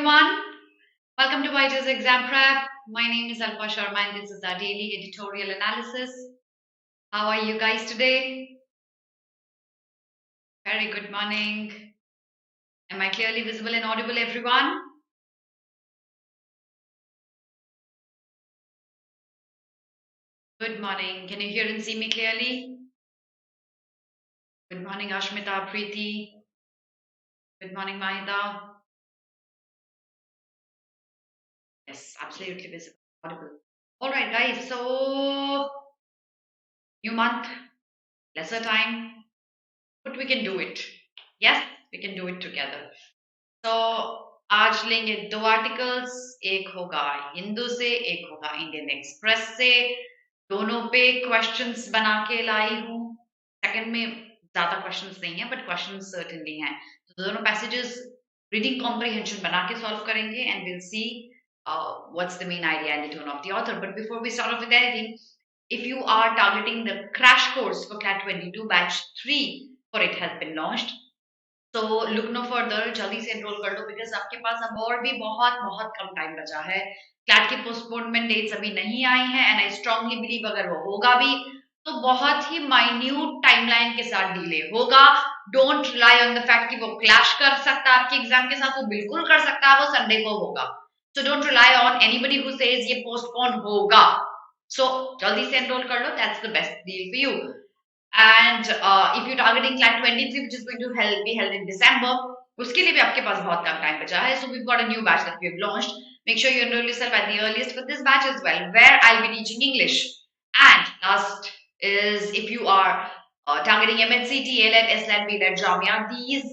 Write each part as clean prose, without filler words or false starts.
everyone. Welcome to BYJU'S Exam Prep. My name is Alpa Sharma and this is our daily editorial analysis. How are you guys today? Very good morning. Am I clearly visible and audible, everyone? Good morning. Can you hear and see me clearly? Good morning, Ashmita, Preeti. Good morning, Mahida. Yes, absolutely visible, audible. All right, guys. So, new month, lesser time, but we can do it. Yes, we can do it together. तो आज लेंगे 2 articles, एक होगा हिंदू से, एक होगा Indian express से। दोनों पे क्वेश्चंस बना के लाई हूँ। सेकंड में ज्यादा क्वेश्चंस नहीं है, बट क्वेश्चंस सर्टेनली हैं। तो दोनों पैसेजेस रीडिंग कॉम्प्रिहेंशन बना के सॉल्व करेंगे and will see what's the main idea and the tone of the author. But before we start off with anything, if you are targeting the crash course for CLAT 22 batch 3, for it has been launched. तो look no further, जल्दी से enrol कर लो because आपके पास अब और भी बहुत बहुत कम टाइम बचा है। क्लैट की पोस्टपोनमेंट डेट्स अभी नहीं आई हैं एंड आई स्ट्रांगली बिलीव अगर वो होगा भी तो बहुत ही माइन्यूट टाइमलाइन के साथ डिले होगा। Don't rely on the fact कि वो क्लैश कर सकता है आपके एग्जाम के साथ, वो बिल्कुल कर सकता है, वो संडे को होगा। So don't rely on anybody who says ये पोस्टपोन होगा। सो जल्दी से एनरोल कर लो, that's the best deal for you. And if you're targeting CLAT 23, which is going to be held in December, उसके लिए भी आपके पास बहुत कम टाइम बचा है. So we've got a new batch that we've launched. Make sure you enroll yourself at the earliest for this batch as well, where I'll be teaching English. And last is if you are targeting MHC, TLET, SLET, BLET, JAMIA, these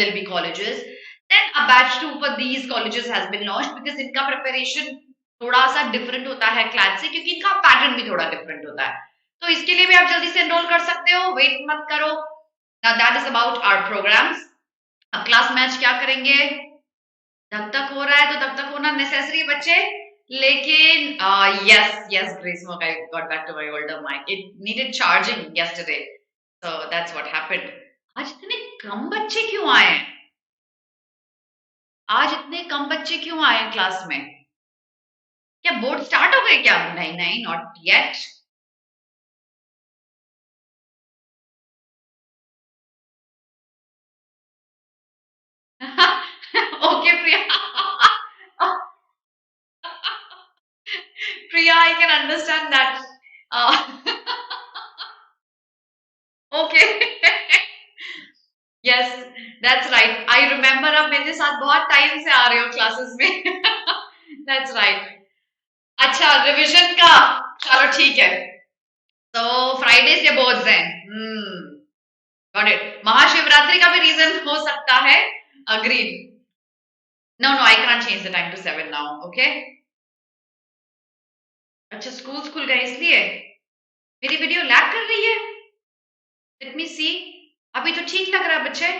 LLB colleges, then a batch 2 for these colleges has been launched because इनका preparation थोड़ा सा different होता है CLAT से, क्योंकि इनका pattern भी थोड़ा different होता है. तो इसके लिए भी आप जल्दी से एनरोल कर सकते हो, वेट मत करो। Now that is about our programs. अब क्लास में आज क्या करेंगे? धक धक हो रहा है तो धक धक होना नेसेसरी है बच्चे, लेकिन yes Grace Mock, I got back to my older mic. It needed charging yesterday, so that's what happened. आज इतने कम बच्चे क्यों आए हैं? आज इतने कम बच्चे क्यों आए हैं क्लास में? क्या बोर्ड स्टार्ट हो गए क्या? नहीं, not yet. Okay, Priya. Priya, I can understand that. Okay. Yes, that's right. I remember आप मेरे साथ बहुत टाइम से आ रहे हो क्लासेस में. That's right. अच्छा, रिवीजन का चलो ठीक है. तो फ्राइडे से बोर्ड्स हैं. Got it. महाशिवरात्रि का भी रीजन हो सकता है. Agreed. No, I can't change the time to 7 now. Okay. अच्छा, स्कूल गए इसलिए मेरी वीडियो लैग कर रही है. लेट मी सी. अभी तो ठीक लग रहा है बच्चे.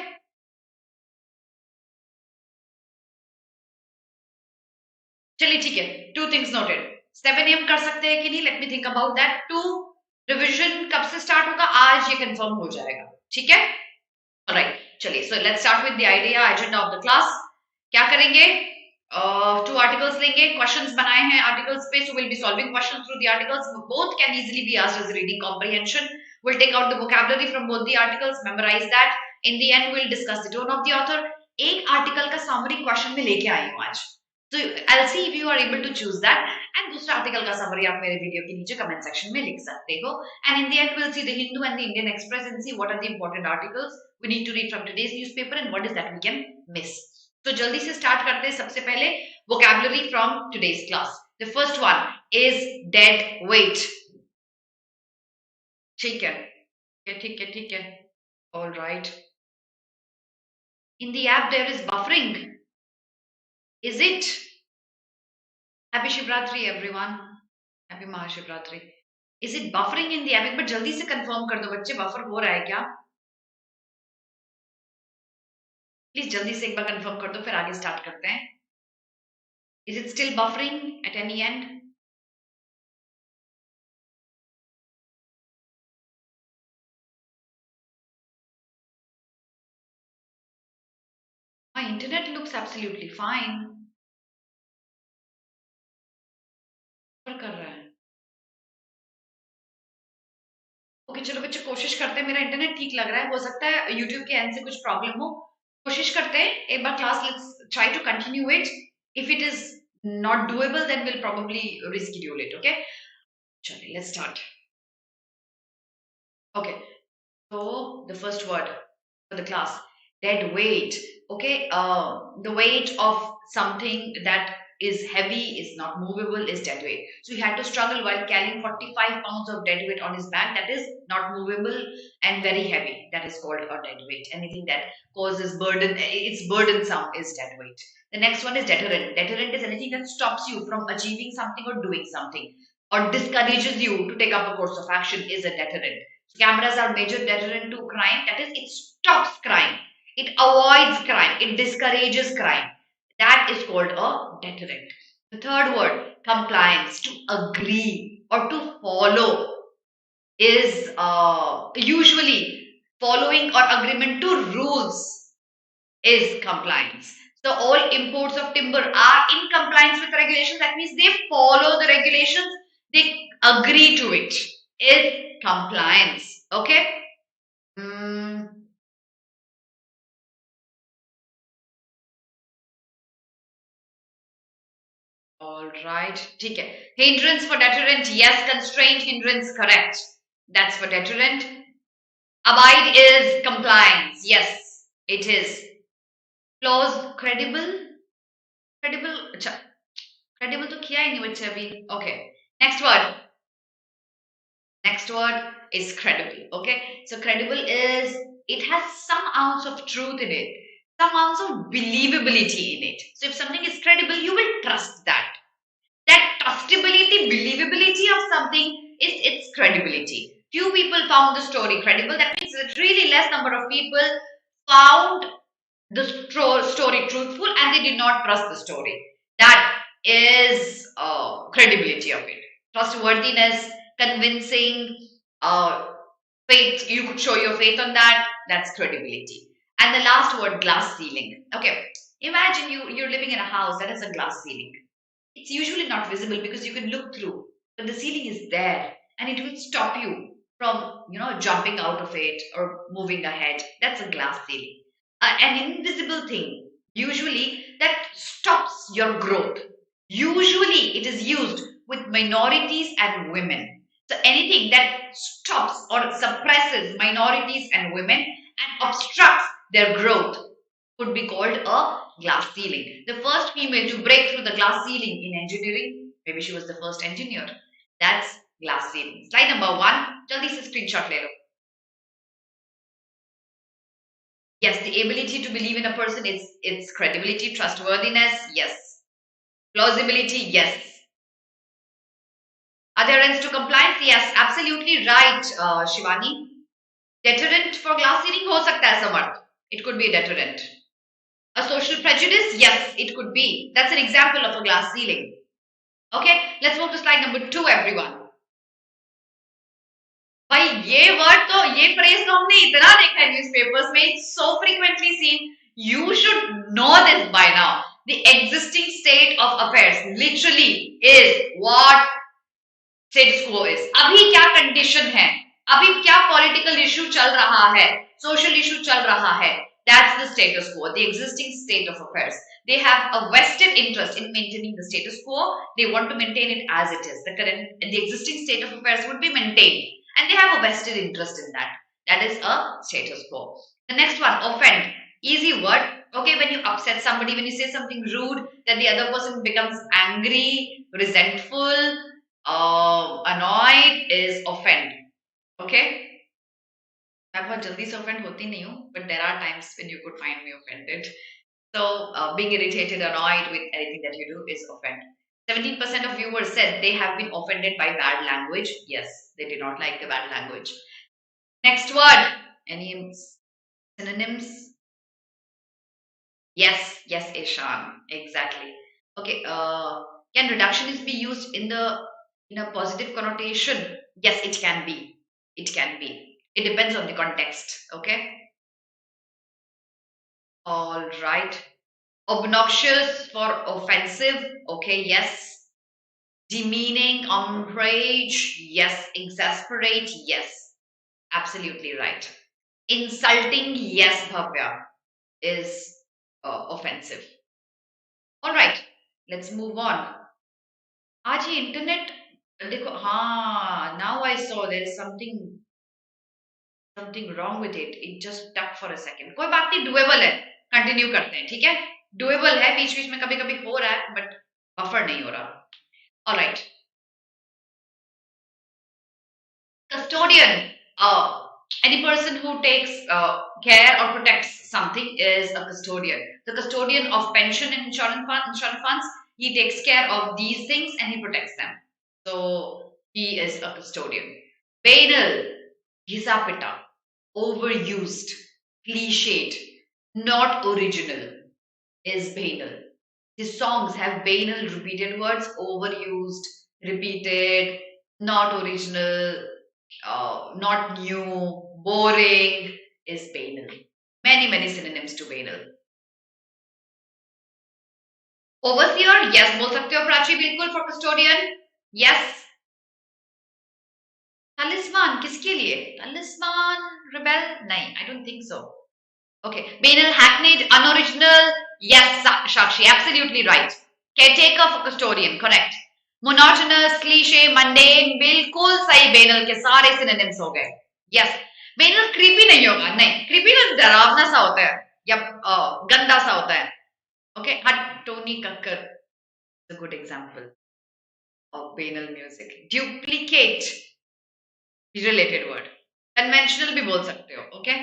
चलिए ठीक है. 2 थिंग्स नोटेड. 7 AM कर सकते हैं कि नहीं? Let me think about that. 2, revision कब से स्टार्ट होगा? आज ये कंफर्म हो जाएगा. ठीक है. ऑलराइट, चलिए. So let's start with the idea, agenda of the class. क्या करेंगे? 2 आर्टिकल्स लेंगे, क्वेश्चंस बनाए हैं आर्टिकल्स पे, so will be solving questions through the articles. Both can easily be asked as reading comprehension. We'll take out the vocabulary from both the articles, memorize that. In the end, we'll discuss the tone of the author. एक article का summary question में लेके आई हूँ आज. So I'll see if you are able to choose that. And दूसरा article का summary आप मेरे वीडियो के नीचे कमेंट सेक्शन में लिख सकते हो. And in the end, we'll see the Hindu and the Indian Express and see what are the important articles we need to read from today's newspaper and what is that we can miss. So जल्दी से start करते हैं. सबसे पहले vocabulary from today's class. The first one is dead weight. ठीक है. All right. In the app there is buffering. Is it? Happy Shivratri everyone. Happy Mahashivratri. Is it buffering in the app? एक बार जल्दी से confirm कर दो बच्चे, buffer हो रहा है क्या? प्लीज जल्दी से एक बार कंफर्म कर दो, फिर आगे स्टार्ट करते हैं. Is it still buffering at any end? My internet looks absolutely fine. क्या कर रहा है? ओके चलो बच्चों कोशिश करते हैं, मेरा इंटरनेट ठीक लग रहा है, हो सकता है यूट्यूब के एंड से कुछ प्रॉब्लम हो। कोशिश करते हैं एक बार class, let's try to continue it. If it is not doable, then we'll probably reschedule it. Okay, chale, let's start. Okay, so the first word for the class, dead weight. Okay, the weight of something that is heavy, is not movable, is dead weight. So he had to struggle while carrying 45 pounds of dead weight on his back, that is not movable and very heavy. That is called a dead weight. Anything that causes burden, it's burdensome, is dead weight. The next one is deterrent. Deterrent is anything that stops you from achieving something or doing something, or discourages you to take up a course of action, is a deterrent. Cameras are major deterrent to crime. That is, it stops crime, it avoids crime, it discourages crime. That is called a deterrent. The third word, compliance, to agree or to follow, is usually following or agreement to rules is compliance. So all imports of timber are in compliance with regulations. That means they follow the regulations, they agree to it, is compliance. Okay. All right. ठीक है. Hindrance for deterrent. Yes. Constraint, hindrance. Correct. That's for deterrent. Abide is compliance. Yes, it is. Clause credible. Credible. अच्छा. Credible तो किया ही नहीं बच्चे अभी. Okay. Next word. Next word is credible. Okay. So credible is, it has some ounce of truth in it, some ounce of believability in it. So if something is credible, you will trust that. That trustability, believability of something is its credibility. Few people found the story credible. That means that really less number of people found the story truthful and they did not trust the story. That is credibility of it. Trustworthiness, convincing, faith, you could show your faith on that, that's credibility. And the last word, glass ceiling. Okay, imagine you're living in a house that has a glass ceiling. It's usually not visible because you can look through, but the ceiling is there and it will stop you from, jumping out of it or moving ahead. That's a glass ceiling. An invisible thing, usually, that stops your growth. Usually, it is used with minorities and women. So, anything that stops or suppresses minorities and women and obstructs their growth could be called a glass ceiling. The first female to break through the glass ceiling in engineering, maybe she was the first engineer. That's glass ceiling. Slide number 1. Jaldi se screenshot le lo. Yes, the ability to believe in a person, it's credibility, trustworthiness, yes. Plausibility, yes. Adherence to compliance, yes, absolutely right, Shivani. Deterrent for glass ceiling ho sakta hai Samarth. It could be a deterrent. A social prejudice, yes, it could be. That's an example of a glass ceiling. Okay, let's move to slide number 2, everyone. भाई ये word तो, ये phrase तो हमने इतना देखा है newspapers में, it's so frequently seen. You should know this by now. The existing state of affairs literally is what status quo is. अभी क्या कंडीशन है, अभी क्या पॉलिटिकल इशू चल रहा है, सोशल इशू चल रहा है, that's the status quo, the existing state of affairs. They have a vested interest in maintaining the status quo. They want to maintain it as it is. The existing state of affairs would be maintained, and they have a vested interest in that. That is a status quo. The next one, offend. Easy word. Okay, when you upset somebody, when you say something rude, that the other person becomes angry, resentful, annoyed, is offend. Okay. मैं बहुत जल्दी से offend होती नहीं हूँ, but there are times when you could find me offended. So being irritated, annoyed with anything that you do is offend. 17% of viewers said they have been offended by bad language. Yes, they did not like the bad language. Next word. Any synonyms? Yes, Ishan. Exactly. Okay. Can reductionist be used in a positive connotation? Yes, it can be. It can be. It depends on the context. Okay. All right. Obnoxious for offensive. Okay, yes. Demeaning, outrage. Yes. Exasperate. Yes. Absolutely right. Insulting. Yes, Bhavya, is offensive. All right. Let's move on. आज ये internet देखो हाँ now I saw there is something wrong with it. It just stuck for a second. कोई बात नहीं, doable है. Continue करते हैं, ठीक है. doable है, बीच बीच में कभी कभी हो रहा है बट बफर नहीं हो रहा. All right. Custodian. Any person who takes care or protects something is a custodian. The custodian of pension and insurance funds, he takes care of these things and he protects them. So he is a custodian. Banal, ghisapita, overused, cliched, not original is banal. His songs have banal repeated words, overused, repeated, not original, not new, boring is banal. Many synonyms to banal. Overseer, yes, बोल सकते हो प्राची बिल्कुल for custodian. Yes. Talisman, किसके लिए? Talisman, rebel? नहीं, I don't think so. Okay. Banal, hackneyed, unoriginal. Yes, Shakshi, absolutely right. Caretaker for custodian, correct. Monotonous, cliche, mundane, बिल्कुल सही. Banal के सारे synonyms हो गए. Yes. Banal creepy नहीं होगा, नहीं. Creepy ना डरावना सा होता है या गंदा सा होता है. Okay. Tony Kakkar is a good example of banal music. Duplicate, related word. Conventional भी बोल सकते हो. Okay.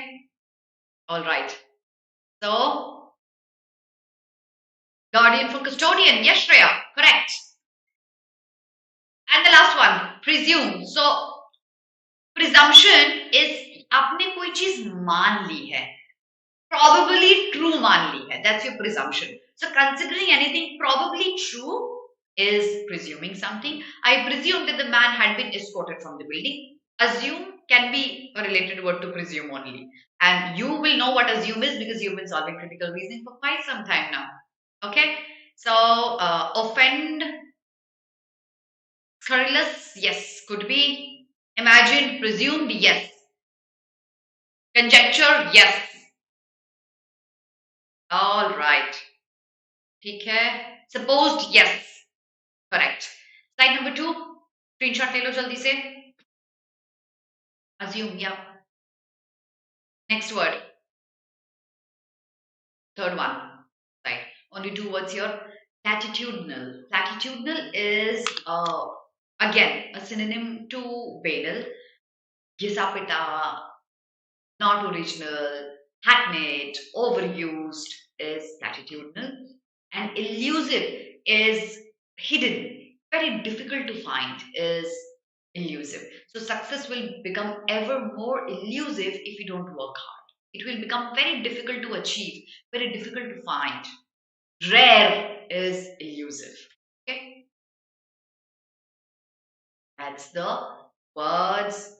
All right. So, guardian for custodian. Yes, Shreya. Correct. And the last one, presume. So, presumption is आपने कोई चीज मान ली है. Probably true मान ली है. That's your presumption. So, considering anything probably true is presuming something. I presume that the man had been escorted from the building. Assume can be a related word to presume only. And you will know what assume is because you've been solving critical reasoning for quite some time now. Okay. So, offend, scurrilous, yes, could be. Imagined, presumed, yes. Conjecture, yes. All right. ठीक है. Supposed, yes. Correct. Slide number 2. Screenshot ले लो जल्दी से. Assume, yeah. Next word. Third one. Right. Only 2 words here. Platitudinal. Platitudinal is again a synonym to banal. Ghisapita, not original, hackneyed, overused is platitudinal. And elusive is hidden, very difficult to find is elusive. So success will become ever more elusive if you don't work hard. It will become very difficult to achieve, very difficult to find. Rare is elusive. Okay. That's the words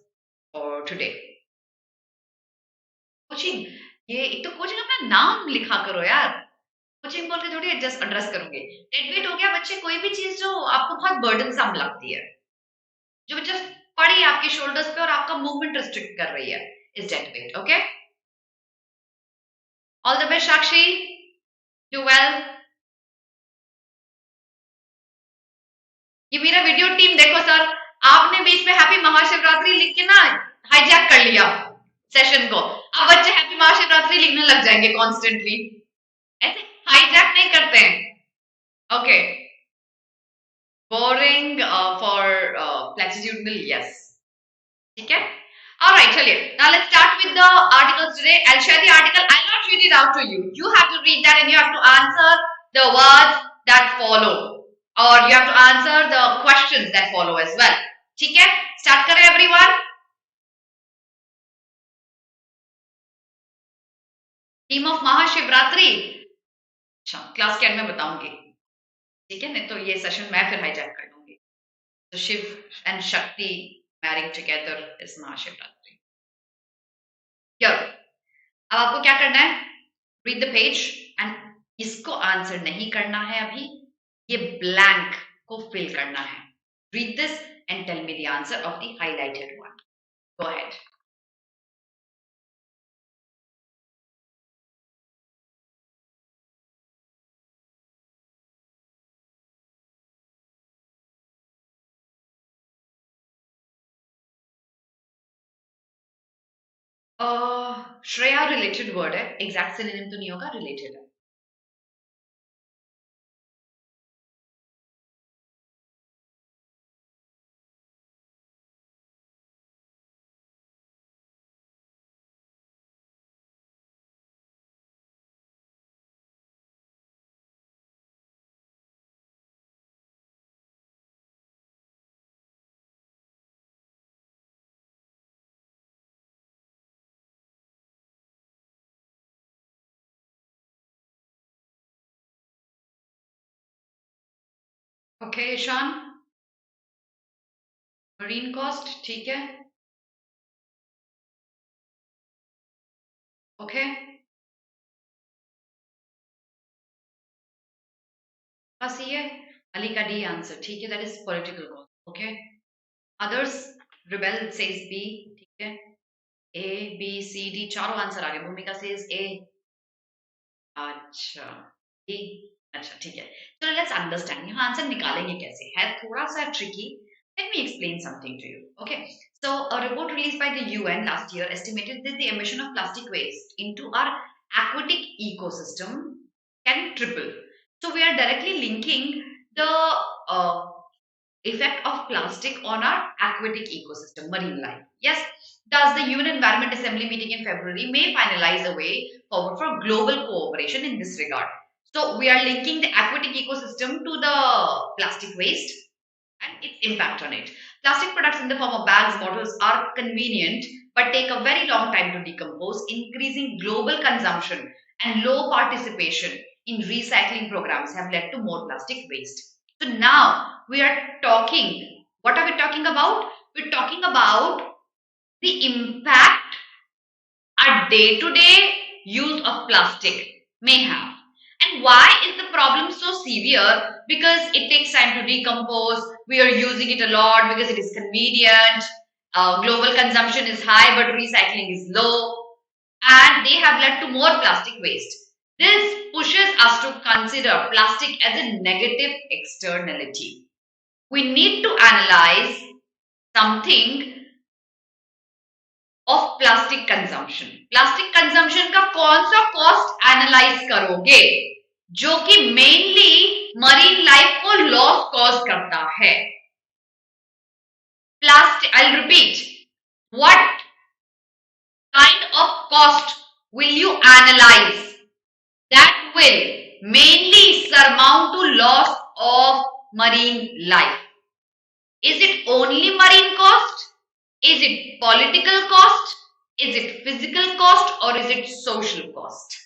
for today. Coaching, ये एक तो coaching अपना नाम लिखा करो यार. Coaching बोल के थोड़ी एडजस्ट एड्रेस करूंगी. डेड वेट हो गया बच्चे, कोई भी चीज जो आपको बहुत बर्डनसम लगती है, जो जस्ट पड़ी आपके शोल्डर्स पे और आपका मूवमेंट रिस्ट्रिक्ट कर रही है, is dead weight. Okay. All the best Sakshi. Do well. ये मेरा वीडियो टीम देखो सर, आपने बीच में हैप्पी महाशिवरात्रि लिख के ना हाईजैक कर लिया सेशन को. अब बच्चे हैप्पी महाशिवरात्रि लिखने लग जाएंगे कॉन्स्टेंटली. ऐसे हाईजैक नहीं करते हैं. Okay. Boring for platitudinal, yes. ठीक है. All right, चलिए. Now let's start with the articles today. I'll share the article. I'll not read it out to you. You have to read that and you have to answer the words that follow, or you have to answer the questions that follow as well. ठीक है. Start करें everyone. Theme of Mahashivratri. अच्छा, class के and में बताऊंगी. ठीक है, नहीं तो ये सेशन मैं फिर हाईजैक कर लूंगी. तो शिव एंड शक्ति मैरिंग टुगेदर इज महाशिवरात्रि. अब आपको क्या करना है? रीड द पेज एंड इसको आंसर नहीं करना है अभी, ये ब्लैंक को फिल करना है. Read this and tell me the answer of the highlighted one. Go ahead. Shreya related word है, एग्जैक्ट सिनोनिम तो नहीं होगा, रिलेटेड है. ओके ईशान, मरीन कॉस्ट ठीक है. ओके, बस ये अली का डी आंसर ठीक है, that is political cost. Okay, others, rebel says B, ठीक है. ए बी सी डी चारों आंसर आ गए. भूमिका सेज ए. अच्छा, ए, अच्छा ठीक है. So let's understand. यहाँ आंसर निकालेंगे कैसे, है थोड़ा सा tricky. Let me explain something to you. Okay. So a report released by the UN last year estimated that the emission of plastic waste into our aquatic ecosystem can triple. So we are directly linking the effect of plastic on our aquatic ecosystem, marine life. Yes. Thus, the UN Environment Assembly meeting in February may finalize a way forward for global cooperation in this regard. So we are linking the aquatic ecosystem to the plastic waste and its impact on it. Plastic products in the form of bags, bottles are convenient but take a very long time to decompose. Increasing global consumption and low participation in recycling programs have led to more plastic waste. So now we are talking, what are we talking about? We're talking about the impact a day-to-day use of plastic may have. And why is the problem so severe? Because it takes time to decompose. We are using it a lot because it is convenient. Global consumption is high, but recycling is low. And they have led to more plastic waste. This pushes us to consider plastic as a negative externality. We need to analyze something of plastic consumption. Plastic consumption का कौन सा cost analyze करोगे जो कि mainly marine life को loss cause करता है. Plastic, I'll repeat, what kind of cost will you analyze that will mainly surmount to loss of marine life? Is it only marine cost? Is it political cost? Is it physical cost? Or is it social cost?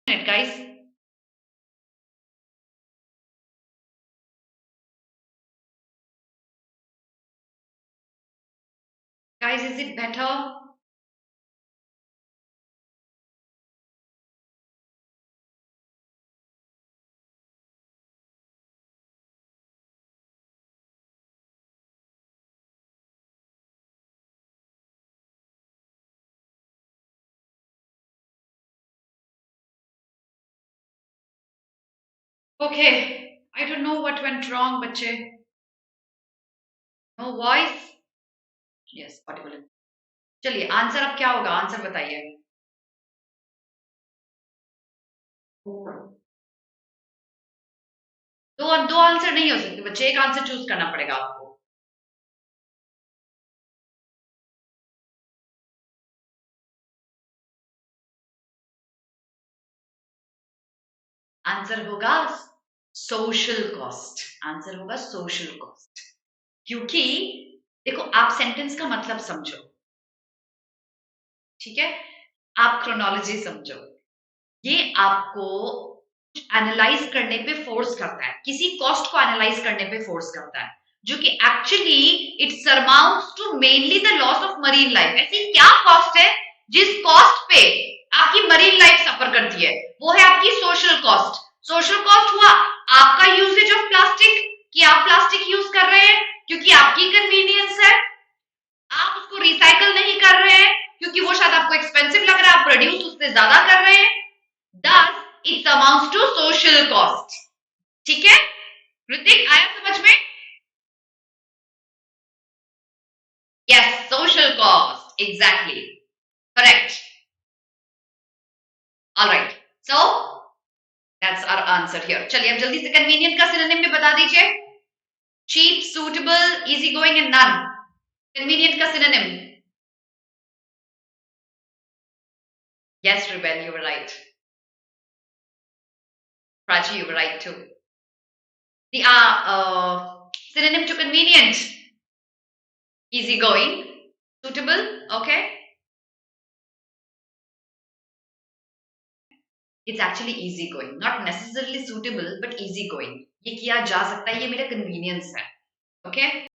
Guys. Guys, is it better? Okay, I don't know what went wrong, बच्चे. No voice? Yes, audible. चलिए, answer अब क्या होगा? Answer बताइए. दो answer नहीं हो सकते बच्चे, एक आंसर चूज करना पड़ेगा आपको. आंसर होगा सोशल कॉस्ट. आंसर होगा सोशल कॉस्ट. क्योंकि देखो, आप सेंटेंस का मतलब समझो, ठीक है, आप क्रोनोलॉजी समझो. ये आपको एनालाइज करने पे फोर्स करता है, किसी कॉस्ट को एनालाइज करने पे फोर्स करता है, जो कि actually it surmounts to mainly the loss of marine life. ऐसी क्या कॉस्ट है जिस कॉस्ट पे आपकी मरीन लाइफ सफर करती है? वो है आपकी सोशल कॉस्ट। सोशल कॉस्ट हुआ आपका यूजेज ऑफ प्लास्टिक, कि आप प्लास्टिक यूज कर रहे हैं क्योंकि आपकी कन्वीनियंस है, आप उसको रिसाइकल नहीं कर रहे हैं क्योंकि वो शायद आपको एक्सपेंसिव लग रहा है, आप प्रोड्यूस उससे ज्यादा कर रहे हैं। Thus, it amounts to social cost. ठीक है ऋतिक, आया समझ में? Yes, social cost. Exactly. Correct. All right. So that's our answer here. चलिए अब जल्दी से convenient का synonym में बता दीजिए. Cheap, suitable, easygoing and none. Convenient का synonym. Yes, Ruben, you were right. Prachi, you were right too. The synonym to convenient. Easygoing, suitable, okay. It's actually easygoing, not necessarily suitable, but easygoing. ये किया जा सकता है, ये मेरा convenience है, okay?